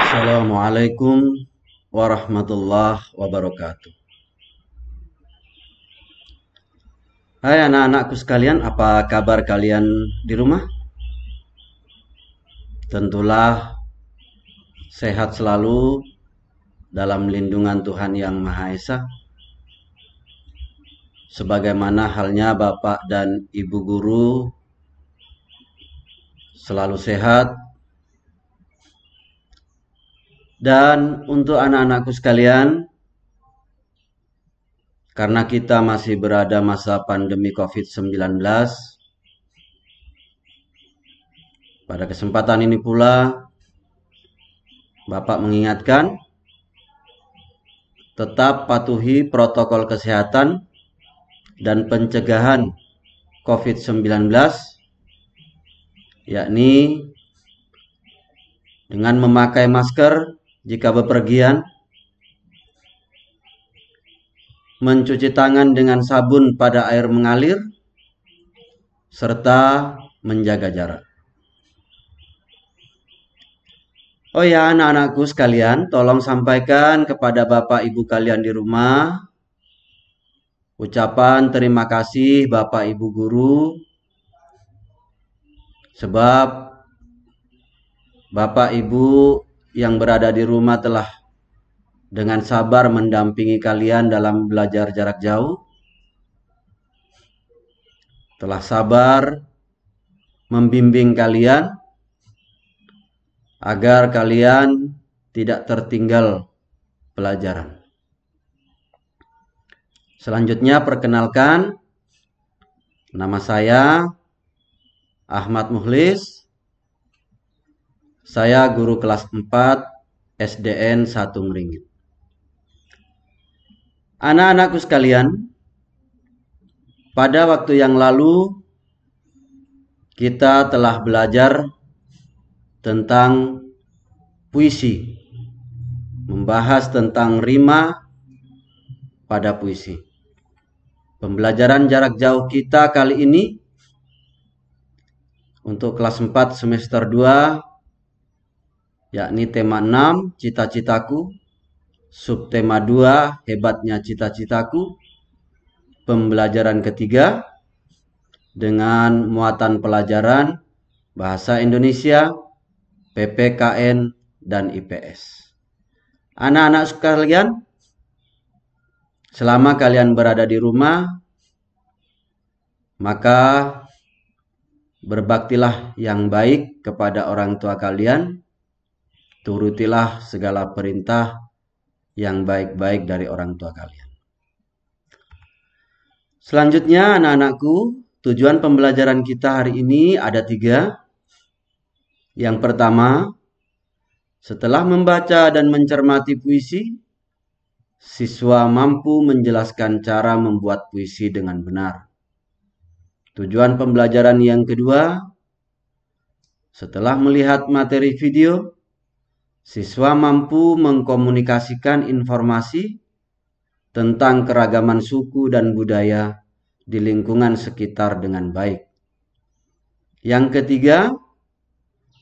Assalamualaikum warahmatullahi wabarakatuh. Hai anak-anakku sekalian, apa kabar kalian di rumah? Tentulah sehat selalu dalam lindungan Tuhan Yang Maha Esa. Sebagaimana halnya Bapak dan Ibu guru selalu sehat. Dan untuk anak-anakku sekalian, karena kita masih berada masa pandemi COVID-19, pada kesempatan ini pula Bapak mengingatkan, tetap patuhi protokol kesehatan dan pencegahan COVID-19, yakni dengan memakai masker jika bepergian, mencuci tangan dengan sabun pada air mengalir, serta menjaga jarak. Oh ya, anak-anakku sekalian, tolong sampaikan kepada Bapak Ibu kalian di rumah ucapan terima kasih Bapak Ibu guru, sebab Bapak Ibu yang berada di rumah telah dengan sabar mendampingi kalian dalam belajar jarak jauh, telah sabar membimbing kalian agar kalian tidak tertinggal pelajaran. Selanjutnya perkenalkan, nama saya Ahmad Mukhlis. Saya guru kelas 4 SDN 1 Meringit. Anak-anakku sekalian, pada waktu yang lalu kita telah belajar tentang puisi, membahas tentang rima pada puisi. Pembelajaran jarak jauh kita kali ini untuk kelas 4 semester 2, yakni tema 6, cita-citaku, subtema 2, hebatnya cita-citaku, pembelajaran ketiga dengan muatan pelajaran Bahasa Indonesia, PPKN, dan IPS. Anak-anak sekalian, selama kalian berada di rumah, maka berbaktilah yang baik kepada orang tua kalian, turutilah segala perintah yang baik-baik dari orang tua kalian. Selanjutnya anak-anakku, tujuan pembelajaran kita hari ini ada 3. Yang pertama, setelah membaca dan mencermati puisi, siswa mampu menjelaskan cara membuat puisi dengan benar. Tujuan pembelajaran yang kedua, setelah melihat materi video, siswa mampu mengkomunikasikan informasi tentang keragaman suku dan budaya di lingkungan sekitar dengan baik. Yang ketiga,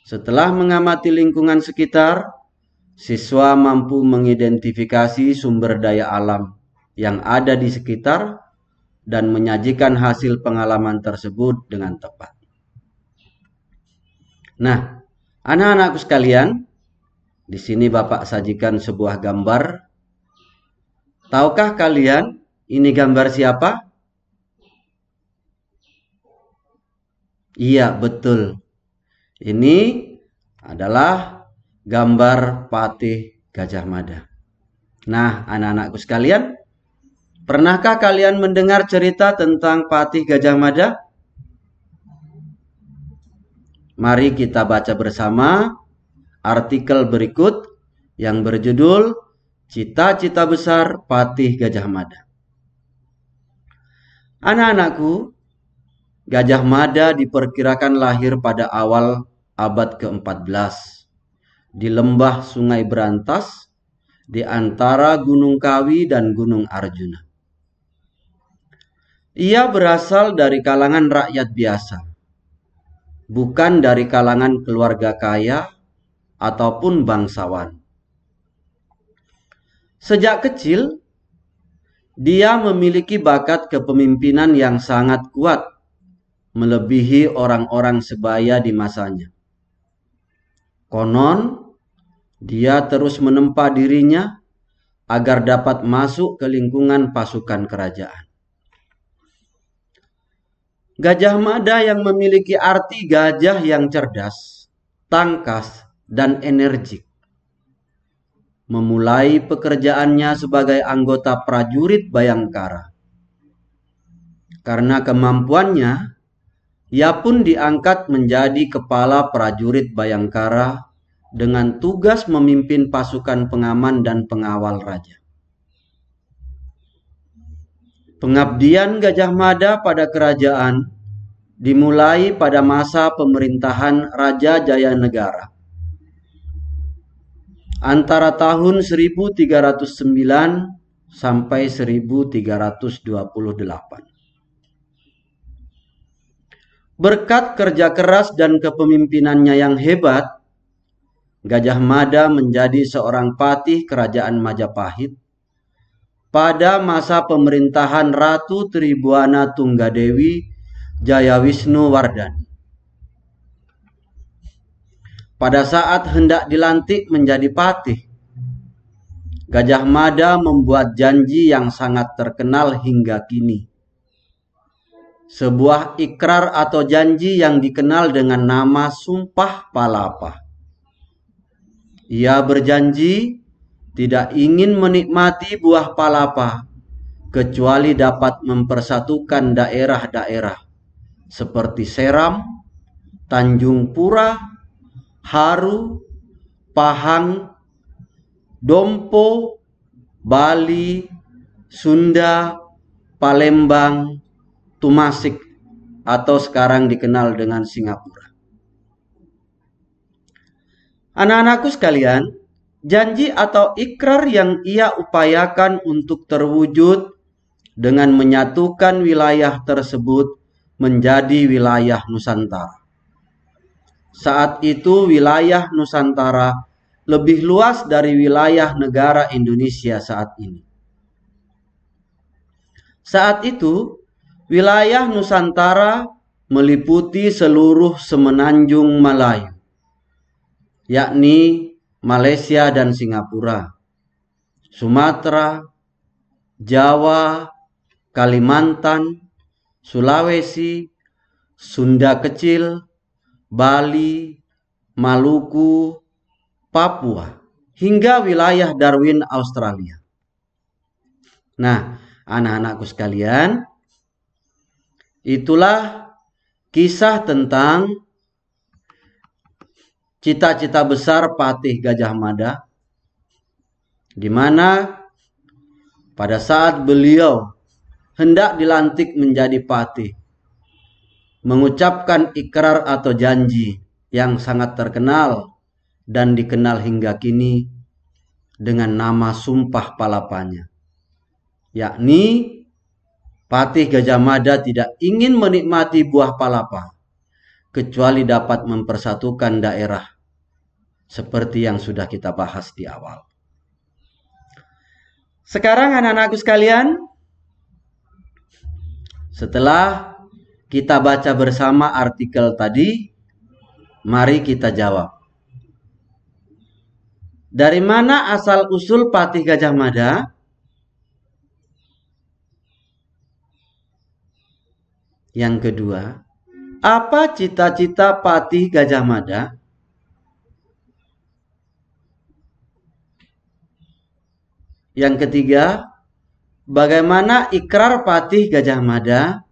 setelah mengamati lingkungan sekitar, siswa mampu mengidentifikasi sumber daya alam yang ada di sekitar dan menyajikan hasil pengalaman tersebut dengan tepat. Nah, anak-anakku sekalian, di sini Bapak sajikan sebuah gambar. Tahukah kalian ini gambar siapa? Iya, betul. Ini adalah gambar Patih Gajah Mada. Nah, anak-anakku sekalian, pernahkah kalian mendengar cerita tentang Patih Gajah Mada? Mari kita baca bersama artikel berikut yang berjudul Cita-cita Besar Patih Gajah Mada. Anak-anakku, Gajah Mada diperkirakan lahir pada awal abad ke-14 di lembah Sungai Berantas di antara Gunung Kawi dan Gunung Arjuna. Ia berasal dari kalangan rakyat biasa, bukan dari kalangan keluarga kaya ataupun bangsawan. Sejak kecil, dia memiliki bakat kepemimpinan yang sangat kuat, melebihi orang-orang sebaya di masanya. Konon, dia terus menempa dirinya agar dapat masuk ke lingkungan pasukan kerajaan. Gajah Mada yang memiliki arti gajah yang cerdas, tangkas, dan energik, memulai pekerjaannya sebagai anggota prajurit Bayangkara. Karena kemampuannya, ia pun diangkat menjadi kepala prajurit Bayangkara dengan tugas memimpin pasukan pengaman dan pengawal raja. Pengabdian Gajah Mada pada kerajaan dimulai pada masa pemerintahan Raja Jayanegara antara tahun 1309 sampai 1328. Berkat kerja keras dan kepemimpinannya yang hebat, Gajah Mada menjadi seorang patih kerajaan Majapahit pada masa pemerintahan Ratu Tribuana Tunggadewi Jayawisnuwardhani. Pada saat hendak dilantik menjadi patih, Gajah Mada membuat janji yang sangat terkenal hingga kini. Sebuah ikrar atau janji yang dikenal dengan nama Sumpah Palapa. Ia berjanji tidak ingin menikmati buah palapa kecuali dapat mempersatukan daerah-daerah seperti Seram, Tanjung Pura, Haru, Pahang, Dompo, Bali, Sunda, Palembang, Tumasik, atau sekarang dikenal dengan Singapura. Anak-anakku sekalian, janji atau ikrar yang ia upayakan untuk terwujud dengan menyatukan wilayah tersebut menjadi wilayah Nusantara. Saat itu wilayah Nusantara lebih luas dari wilayah negara Indonesia saat ini. Saat itu, wilayah Nusantara meliputi seluruh semenanjung Melayu, yakni Malaysia dan Singapura, Sumatera, Jawa, Kalimantan, Sulawesi, Sunda Kecil, Bali, Maluku, Papua, hingga wilayah Darwin, Australia. Nah, anak-anakku sekalian, itulah kisah tentang cita-cita besar Patih Gajah Mada, di mana pada saat beliau hendak dilantik menjadi patih, mengucapkan ikrar atau janji yang sangat terkenal dan dikenal hingga kini dengan nama Sumpah Palapanya, yakni Patih Gajah Mada tidak ingin menikmati buah palapa kecuali dapat mempersatukan daerah seperti yang sudah kita bahas di awal. Sekarang anak-anakku sekalian, setelah kita baca bersama artikel tadi, mari kita jawab. Dari mana asal-usul Patih Gajah Mada? Yang kedua, apa cita-cita Patih Gajah Mada? Yang ketiga, bagaimana ikrar Patih Gajah Mada?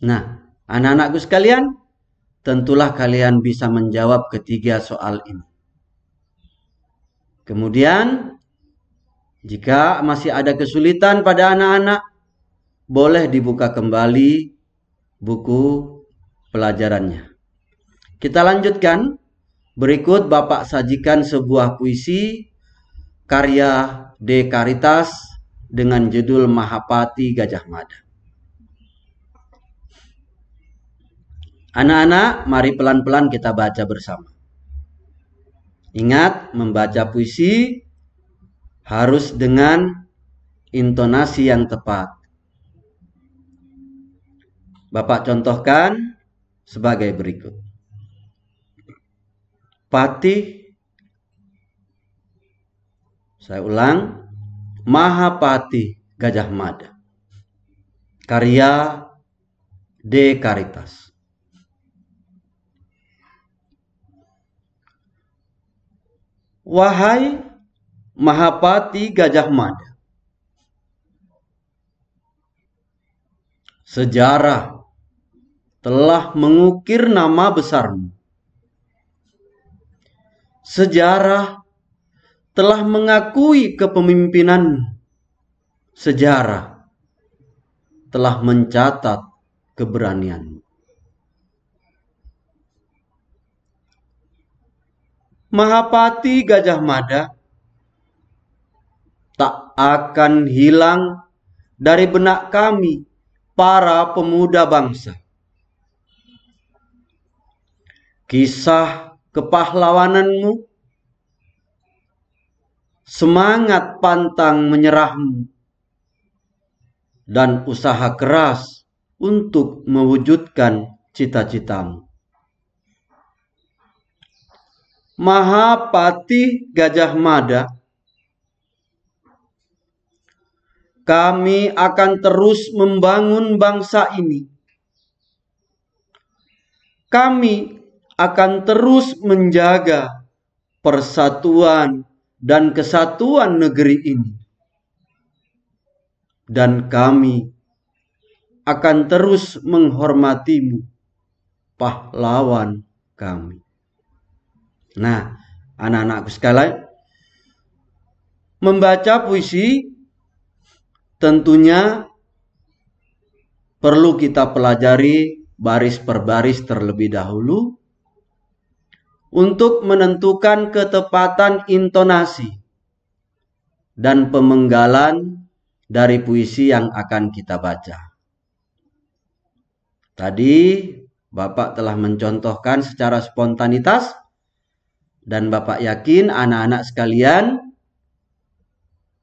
Nah, anak-anakku sekalian, tentulah kalian bisa menjawab ketiga soal ini. Kemudian, jika masih ada kesulitan pada anak-anak, boleh dibuka kembali buku pelajarannya. Kita lanjutkan. Berikut Bapak sajikan sebuah puisi karya De Caritas dengan judul Mahapati Gajah Mada. Anak-anak, mari pelan-pelan kita baca bersama. Ingat, membaca puisi harus dengan intonasi yang tepat. Bapak contohkan sebagai berikut. Patih, saya ulang, Mahapati Gajah Mada, karya D. Caritas. Wahai Mahapati Gajah Mada, sejarah telah mengukir nama besarmu. Sejarah telah mengakui kepemimpinanmu. Sejarah telah mencatat keberanianmu. Mahapati Gajah Mada tak akan hilang dari benak kami, para pemuda bangsa. Kisah kepahlawananmu, semangat pantang menyerahmu, dan usaha keras untuk mewujudkan cita-citamu. Mahapati Gajah Mada, kami akan terus membangun bangsa ini. Kami akan terus menjaga persatuan dan kesatuan negeri ini. Dan kami akan terus menghormatimu, pahlawan kami. Nah, anak-anakku sekalian, membaca puisi tentunya perlu kita pelajari baris per baris terlebih dahulu untuk menentukan ketepatan intonasi dan pemenggalan dari puisi yang akan kita baca. Tadi Bapak telah mencontohkan secara spontanitas, dan Bapak yakin anak-anak sekalian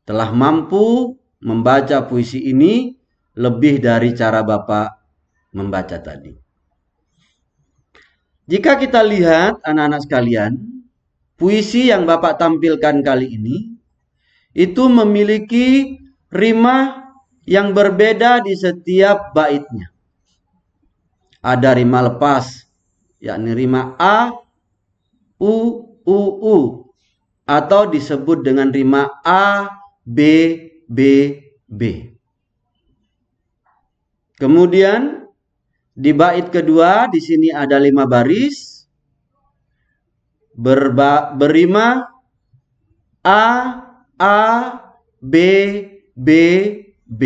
telah mampu membaca puisi ini lebih dari cara Bapak membaca tadi. Jika kita lihat anak-anak sekalian, puisi yang Bapak tampilkan kali ini itu memiliki rima yang berbeda di setiap baitnya. Ada rima lepas, yakni rima A, U, U, atau disebut dengan rima A, B, B, B. Kemudian di bait kedua di sini ada 5 baris berima A, B, B, B.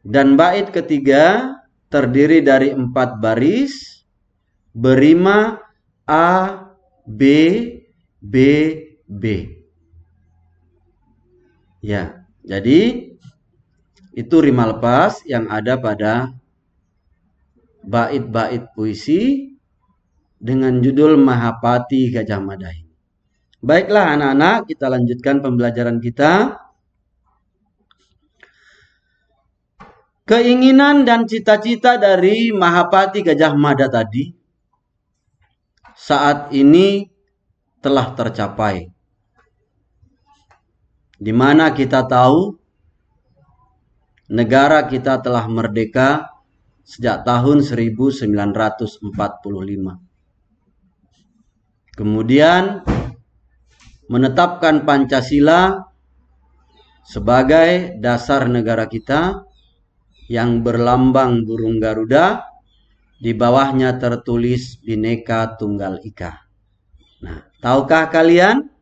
Dan bait ketiga terdiri dari 4 baris berima A, B, B, B. Ya, jadi itu rima lepas yang ada pada bait-bait puisi dengan judul Mahapati Gajah Mada. Baiklah anak-anak, kita lanjutkan pembelajaran kita. Keinginan dan cita-cita dari Mahapati Gajah Mada tadi saat ini telah tercapai. Di mana kita tahu negara kita telah merdeka sejak tahun 1945. Kemudian menetapkan Pancasila sebagai dasar negara kita yang berlambang burung Garuda, di bawahnya tertulis Bhinneka Tunggal Ika. Nah, tahukah kalian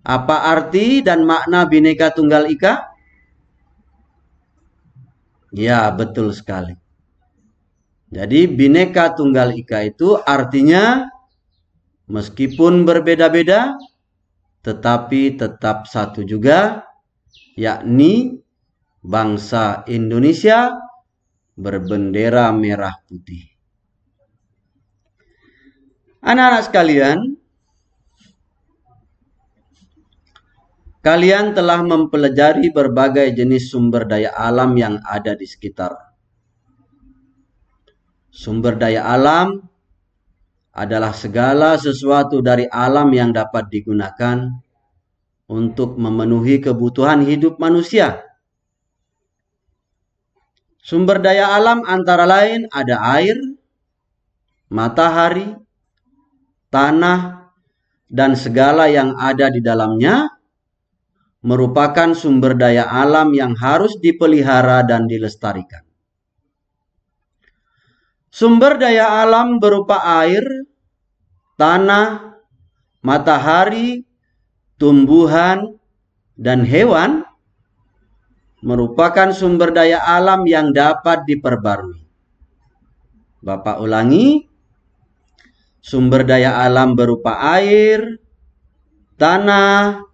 apa arti dan makna Bhinneka Tunggal Ika? Ya, betul sekali. Jadi Bhinneka Tunggal Ika itu artinya meskipun berbeda-beda, tetapi tetap satu juga, yakni bangsa Indonesia berbendera merah putih. Anak-anak sekalian, kalian telah mempelajari berbagai jenis sumber daya alam yang ada di sekitar. Sumber daya alam adalah segala sesuatu dari alam yang dapat digunakan untuk memenuhi kebutuhan hidup manusia. Sumber daya alam antara lain ada air, matahari, tanah, dan segala yang ada di dalamnya merupakan sumber daya alam yang harus dipelihara dan dilestarikan. Sumber daya alam berupa air, tanah, matahari, tumbuhan, dan hewan merupakan sumber daya alam yang dapat diperbarui. Bapak ulangi, sumber daya alam berupa air, tanah,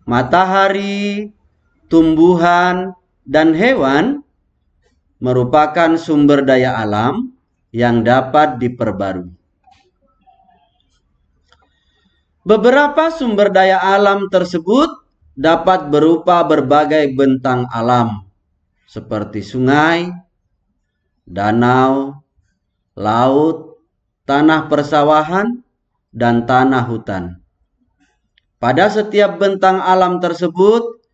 matahari, tumbuhan, dan hewan merupakan sumber daya alam yang dapat diperbarui. Beberapa sumber daya alam tersebut dapat berupa berbagai bentang alam, seperti sungai, danau, laut, tanah persawahan, dan tanah hutan. Pada setiap bentang alam tersebut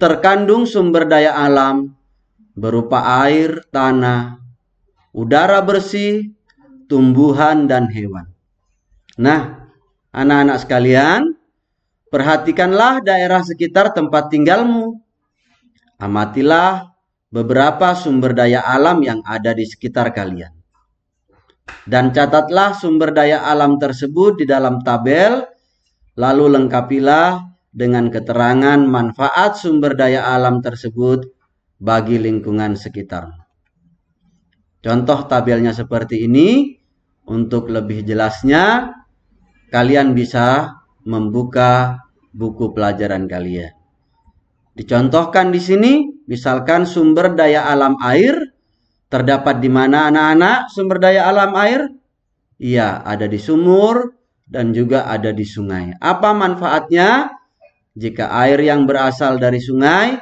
terkandung sumber daya alam berupa air, tanah, udara bersih, tumbuhan, dan hewan. Nah, anak-anak sekalian, perhatikanlah daerah sekitar tempat tinggalmu. Amatilah beberapa sumber daya alam yang ada di sekitar kalian. Dan catatlah sumber daya alam tersebut di dalam tabel, lalu lengkapilah dengan keterangan manfaat sumber daya alam tersebut bagi lingkungan sekitar. Contoh tabelnya seperti ini. Untuk lebih jelasnya, kalian bisa membuka buku pelajaran kalian. Dicontohkan di sini, misalkan sumber daya alam air terdapat di mana anak-anak sumber daya alam air? Iya, ada di sumur dan juga ada di sungai. Apa manfaatnya? Jika air yang berasal dari sungai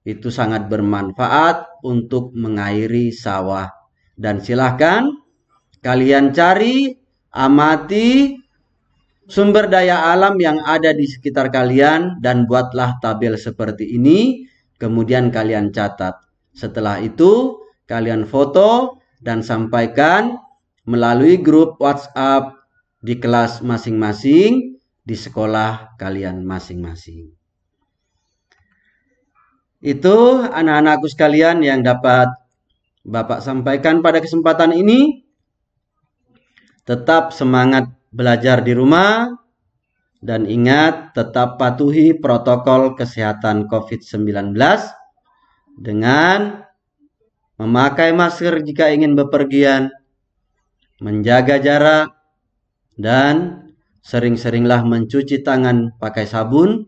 itu sangat bermanfaat untuk mengairi sawah. Dan silahkan kalian cari, amati sumber daya alam yang ada di sekitar kalian dan buatlah tabel seperti ini. Kemudian kalian catat. Setelah itu kalian foto dan sampaikan melalui grup WhatsApp di kelas masing-masing, di sekolah kalian masing-masing. Itu anak-anakku sekalian yang dapat Bapak sampaikan pada kesempatan ini. Tetap semangat belajar di rumah dan ingat tetap patuhi protokol kesehatan COVID-19 dengan memakai masker jika ingin bepergian, menjaga jarak, dan sering-seringlah mencuci tangan pakai sabun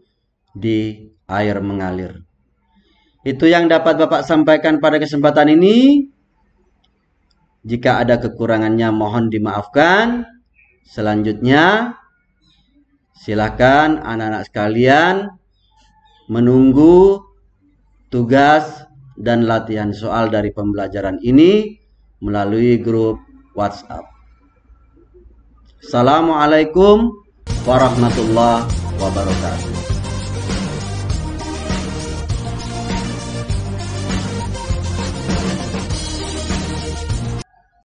di air mengalir. Itu yang dapat Bapak sampaikan pada kesempatan ini. Jika ada kekurangannya mohon dimaafkan. Selanjutnya, silakan anak-anak sekalian menunggu tugas dan latihan soal dari pembelajaran ini melalui grup WhatsApp. Assalamualaikum warahmatullahi wabarakatuh.